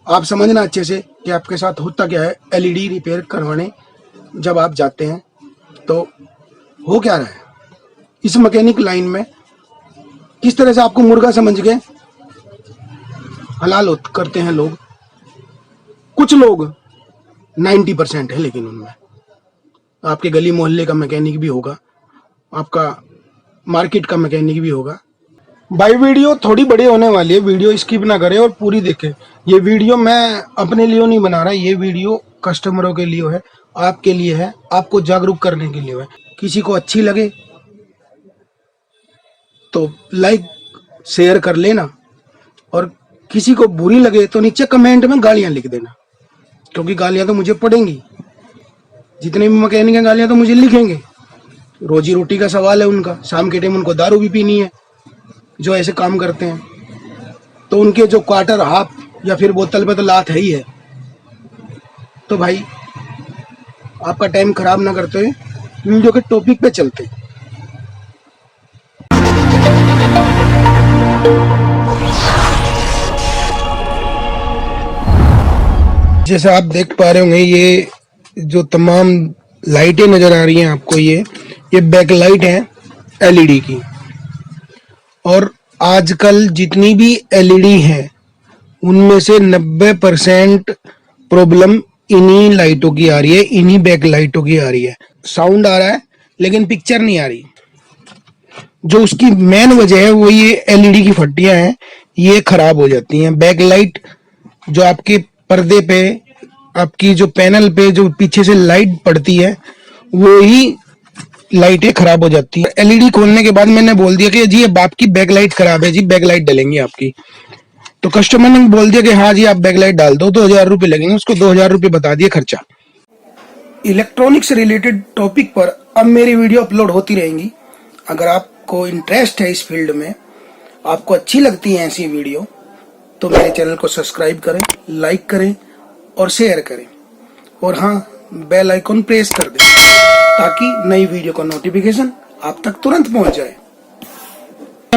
आप समझना अच्छे से कि आपके साथ होता क्या है। एलईडी रिपेयर करवाने जब आप जाते हैं तो हो क्या रहा है इस मैकेनिक लाइन में, किस तरह से आपको मुर्गा समझ के हलाल करते हैं लोग। कुछ लोग 90% है, लेकिन उनमें आपके गली मोहल्ले का मैकेनिक भी होगा, आपका मार्केट का मैकेनिक भी होगा। भाई वीडियो थोड़ी बड़ी होने वाली है, वीडियो स्किप ना करें और पूरी देखें। ये वीडियो मैं अपने लिए नहीं बना रहा, ये वीडियो कस्टमरों के लिए है, आपके लिए है, आपको जागरूक करने के लिए है। किसी को अच्छी लगे तो लाइक शेयर कर लेना, और किसी को बुरी लगे तो नीचे कमेंट में गालियां लिख देना, क्योंकि गालियां तो मुझे पड़ेंगी। जितने भी मैकेनिक हैं गालियां तो मुझे लिखेंगे, रोजी रोटी का सवाल है उनका। शाम के टाइम उनको दारू भी पीनी है जो ऐसे काम करते हैं, तो उनके जो क्वार्टर हाफ या फिर बोतल पे तो लात है ही है। तो भाई आपका टाइम खराब ना करते हुए वीडियो के टॉपिक पे चलते। जैसे आप देख पा रहे होंगे, ये जो तमाम लाइटें नजर आ रही हैं आपको, ये बैक लाइट है एलईडी की। और आजकल जितनी भी एलईडी है उनमें से 90% प्रॉब्लम इन्हीं लाइटों की आ रही है, इन्हीं बैक लाइटों की आ रही है। साउंड आ रहा है लेकिन पिक्चर नहीं आ रही। जो उसकी मेन वजह है वो ये एलईडी की फट्टियां हैं, ये खराब हो जाती हैं। बैक लाइट जो आपके पर्दे पे, आपकी जो पैनल पे जो पीछे से लाइट पड़ती है, वो ही लाइटें खराब हो जाती है। एलईडी खोलने के बाद मैंने बोल दिया कि जी अब आपकी बैक लाइट खराब है, जी बैक लाइट डलेंगी आपकी। तो कस्टमर ने बोल दिया कि हाँ जी आप बैक लाइट डाल दो, 2000 रुपये लगेंगे। उसको 2000 रुपये बता दिए खर्चा। इलेक्ट्रॉनिक से रिलेटेड टॉपिक पर अब मेरी वीडियो अपलोड होती रहेंगी। अगर आपको इंटरेस्ट है इस फील्ड में, आपको अच्छी लगती है ऐसी वीडियो, तो मेरे चैनल को सब्सक्राइब करें, लाइक करें और शेयर करें, और हाँ बेल आइकन प्रेस कर दें ताकि नई वीडियो का नोटिफिकेशन आप तक तुरंत पहुंच जाए।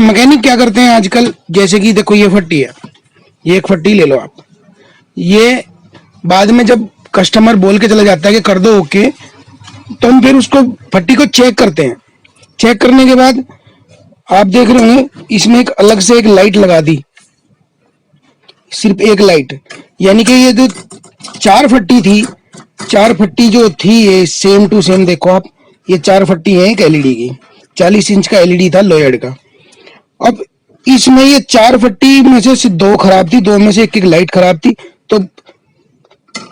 मैकेनिक क्या करते हैं आजकल, जैसे कि देखो ये फट्टी है, ये एक फट्टी ले लो आप, ये बाद में जब कस्टमर बोल के चला जाता है कि कर दो ओके, तो हम फिर उसको फट्टी को चेक करते हैं। चेक करने के बाद आप देख रहे होंगे इसमें एक अलग से एक लाइट लगा दी, सिर्फ एक लाइट। यानी कि ये जो 4 फट्टी थी, 4 फट्टी जो थी ये सेम टू सेम, देखो आप, ये 4 फट्टी है एक एलईडी की। 40 इंच का एलईडी था लोयड का। अब इसमें ये 4 फट्टी में से 2 खराब थी, 2 में से एक लाइट खराब थी। तो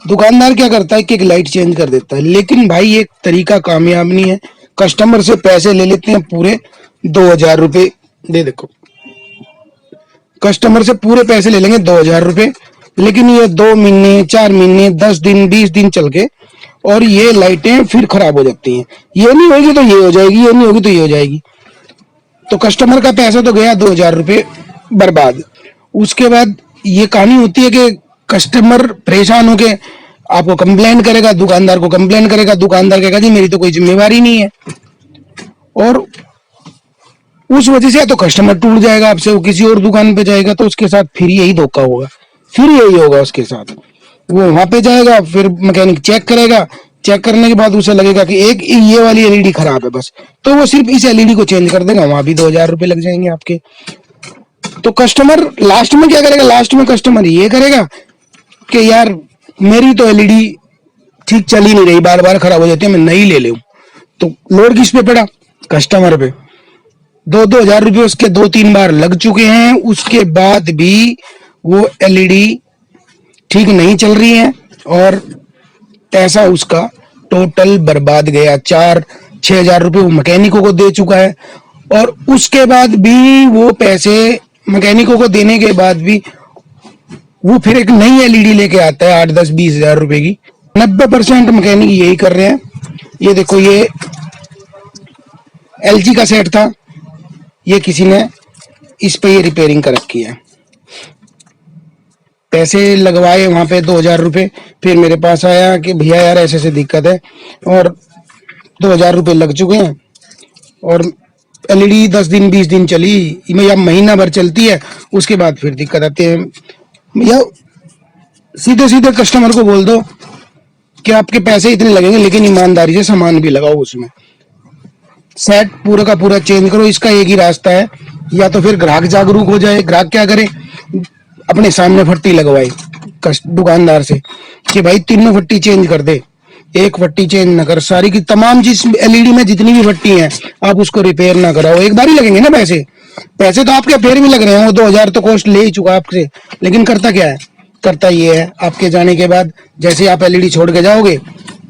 दुकानदार क्या करता है कि एक लाइट चेंज कर देता है। लेकिन भाई ये तरीका कामयाब नहीं है। कस्टमर से पैसे ले लेते हैं पूरे 2000 रुपये। दे देखो, कस्टमर से पूरे पैसे ले लेंगे 2000 रुपये, लेकिन ये 2 महीने, 4 महीने, 10 दिन, 20 दिन चल के और ये लाइटें फिर खराब हो जाती हैं। ये नहीं होगी तो ये हो जाएगी, ये नहीं होगी तो ये हो जाएगी। तो कस्टमर का पैसा तो गया 2000 रुपये बर्बाद। उसके बाद ये कहानी होती है कि कस्टमर परेशान होके आपको कंप्लेन करेगा, दुकानदार को कंप्लेन करेगा। दुकानदार कहेगा जी मेरी तो कोई जिम्मेवारी नहीं है, और उस वजह से तो कस्टमर टूट जाएगा आपसे, वो किसी और दुकान पे जाएगा तो उसके साथ फिर यही धोखा होगा, फिर यही होगा उसके साथ। वो वहां पे जाएगा, फिर मैकेनिक चेक करेगा, चेक करने के बाद उसे लगेगा कि एक ये वाली एलईडी खराब है बस, तो वो सिर्फ इस एलईडी को चेंज कर देगा, वहां भी 2000 रुपये लग जाएंगे आपके। तो कस्टमर लास्ट में क्या करेगा, लास्ट में कस्टमर ये करेगा कि यार मेरी तो एलईडी ठीक चल ही नहीं रही, बार बार खराब हो जाती है, मैं नई ले लूं। तो लोड किस पे पड़ा, कस्टमर पे। 2000 रुपये उसके 2-3 बार लग चुके हैं, उसके बाद भी वो एलईडी ठीक नहीं चल रही है और पैसा उसका टोटल बर्बाद गया। 4-6 हजार रुपये वो मैकेनिकों को दे चुका है, और उसके बाद भी वो पैसे मैकेनिकों को देने के बाद भी वो फिर एक नई एलईडी लेके आता है 8-10-20 हजार रुपए की। 90% मैकेनिक यही कर रहे हैं। ये देखो, ये एलजी का सेट था, ये किसी ने इस पे ये रिपेयरिंग कर रखी है। पैसे लगवाए वहां पे 2000 रुपये, फिर मेरे पास आया कि भैया यार ऐसे ऐसे दिक्कत है, और 2000 रुपये लग चुके हैं, और एलईडी 10 दिन 20 दिन चली या महीना भर चलती है, उसके बाद फिर दिक्कत आती है। भैया सीधे सीधे कस्टमर को बोल दो कि आपके पैसे इतने लगेंगे, लेकिन ईमानदारी से सामान भी लगाओ उसमें। सेट पूरा का पूरा चेंज करो। इसका एक ही रास्ता है, या तो फिर ग्राहक जागरूक हो जाए। ग्राहक क्या करे, अपने सामने फट्टी लगवाए दुकानदार से कि भाई तीनों फट्टी चेंज कर दे, एक फट्टी चेंज ना कर, सारी की तमाम जिस एलईडी में जितनी भी फट्टी हैं आप उसको रिपेयर ना कराओ। एक बार ही लगेंगे ना पैसे, पैसे तो आपके फिर भी लग रहे हैं, वो 2000 तो कॉस्ट ले ही चुका आपसे। लेकिन करता क्या है, करता ये है आपके जाने के बाद जैसे आप एलईडी छोड़ के जाओगे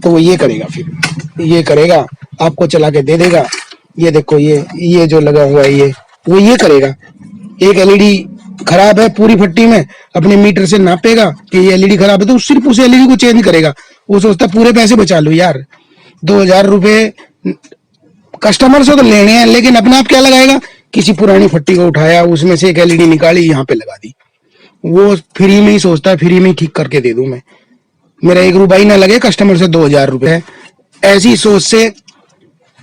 तो वो ये करेगा, फिर ये करेगा, आपको चला के दे देगा। ये देखो ये जो लगा हुआ है ये, वो ये करेगा। एक एलईडी खराब है पूरी फट्टी में, अपने मीटर से नापेगा कि ये एलईडी खराब है, तो सिर्फ उस एलईडी को चेंज करेगा। वो सोचता पूरे पैसे बचा लो यार, 2000 रुपए कस्टमर से तो लेने हैं, लेकिन अपने आप क्या लगाएगा, किसी पुरानी फट्टी को उठाया, उसमें से एक एलईडी निकाली, यहाँ पे लगा दी। वो फ्री में ही सोचता है फ्री में ही ठीक करके दे दूं मैं, मेरा 1 रुपया ना लगे, कस्टमर से 2000 रुपए। ऐसी सोच से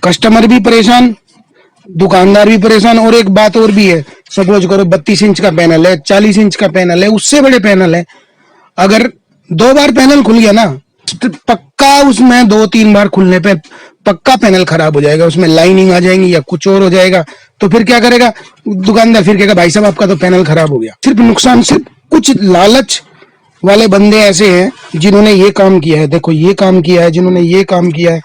कस्टमर भी परेशान, दुकानदार भी परेशान। और एक बात और भी है, सपोज करो 32 इंच का पैनल है, 40 इंच का पैनल है, उससे बड़े पैनल है, अगर 2 बार पैनल खुल गया ना, पक्का उसमें 2-3 बार खुलने पे पक्का पैनल खराब हो जाएगा, उसमें लाइनिंग आ जाएंगी या कुछ और हो जाएगा। तो फिर क्या करेगा दुकानदार, फिर कहेगा भाई साहब आपका तो पैनल खराब हो गया। सिर्फ नुकसान, सिर्फ कुछ लालच वाले बंदे ऐसे हैं जिन्होंने ये काम किया है, देखो ये काम किया है, जिन्होंने ये काम किया है।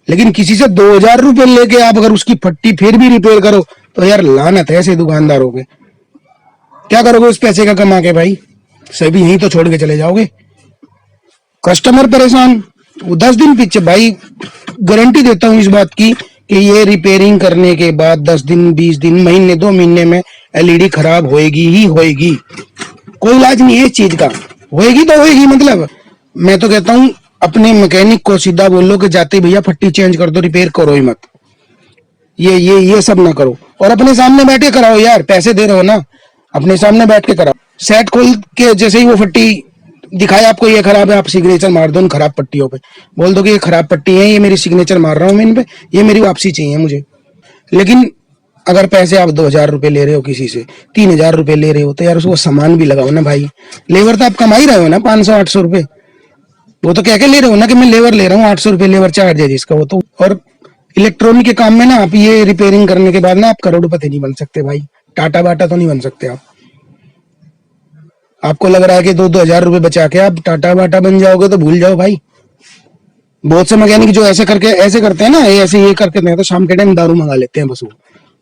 लेकिन किसी से 2000 रुपए लेके आप अगर उसकी फट्टी फिर भी रिपेयर करो तो यार लानत है ऐसे दुकानदारों पे। क्या करोगे उस पैसे का कमा के भाई, सभी यहीं तो छोड़ के चले जाओगे। कस्टमर परेशान, वो 10 दिन पीछे, भाई गारंटी देता हूं इस बात की कि ये रिपेयरिंग करने के बाद 10 दिन 20 दिन महीने 2 महीने में एलईडी खराब होएगी ही होएगी, कोई इलाज नहीं है इस चीज का, होएगी तो होएगी। मतलब मैं तो कहता हूं अपने मैकेनिक को सीधा बोलो कि जाते भैया फट्टी चेंज कर दो, रिपेयर करो ही मत, ये सब ना करो। और अपने सामने बैठ के कराओ यार, पैसे दे रहे हो ना, अपने सामने बैठ के कराओ। सेट खोल के जैसे ही वो फट्टी दिखाए आपको ये खराब है, आप सिग्नेचर मार दो उन खराब पट्टियों पे, बोल दो कि ये खराब पट्टी है, ये मेरी सिग्नेचर मार रहा हूँ मैं इन पे, ये मेरी वापसी चाहिए मुझे। लेकिन अगर पैसे आप 2000 रुपए ले रहे हो किसी से, 3000 रुपए ले रहे हो, तो यार उसको सामान भी लगाओ ना भाई। लेबर तो आप कमा ही रहे हो ना 500-800 रुपए, वो तो कह के ले रहे हो ना कि मैं लेबर ले रहा हूँ 800 रुपए लेबर चार्ज है जिसका वो तो। और इलेक्ट्रॉनिक के काम में ना आप ये रिपेयरिंग करने के बाद ना आप करोड़पति नहीं बन सकते भाई, टाटा बाटा तो नहीं बन सकते आप। आपको लग रहा है कि 2-2 हजार रुपए बचा के आप टाटा बाटा बन जाओगे, तो भूल जाओ भाई। बहुत से मैकेनिक जो ऐसे करते हैं ना, ऐसे ये करके नहीं तो शाम के टाइम दारू मंगा लेते हैं, बस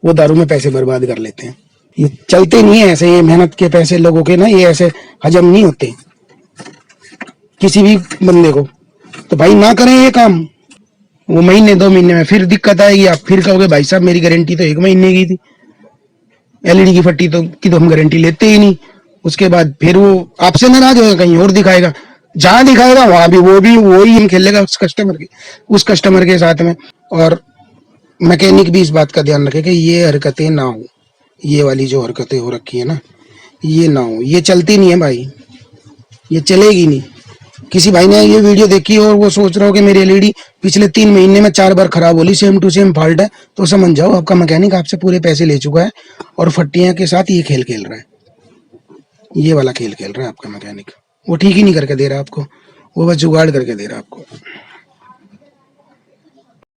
वो दारू में पैसे बर्बाद कर लेते हैं। ये चलते नहीं है ऐसे, ये मेहनत के पैसे लोगों के ना ये ऐसे हजम नहीं होते किसी भी बंदे को। तो भाई ना करें ये काम, वो महीने 2 महीने में फिर दिक्कत आएगी, आप फिर कहोगे भाई साहब मेरी गारंटी तो 1 महीने की थी, एलईडी की फट्टी तो हम गारंटी लेते ही नहीं। उसके बाद फिर वो आपसे नाराज होगा, कहीं और दिखाएगा, जहां दिखाएगा वहां भी वही हम खेलेगा उस कस्टमर के साथ में। और मैकेनिक भी इस बात का ध्यान रखे कि ये हरकतें ना हो, ये वाली जो हरकतें हो रखी है ना ये ना हो, ये चलती नहीं है भाई, ये चलेगी नहीं। किसी भाई ने ये वीडियो देखी और वो सोच रहा हो कि मेरी एलईडी पिछले 3 महीने में 4 बार खराब होली, सेम टू सेम फॉल्ट है, तो समझ जाओ आपका मैकेनिक आपसे पूरे पैसे ले चुका है और फट्टियां के साथ ये खेल खेल रहा है, ये वाला खेल खेल रहा है आपका मैकेनिक। वो ठीक ही नहीं करके दे रहा आपको, वो बस जुगाड़ करके दे रहा है आपको।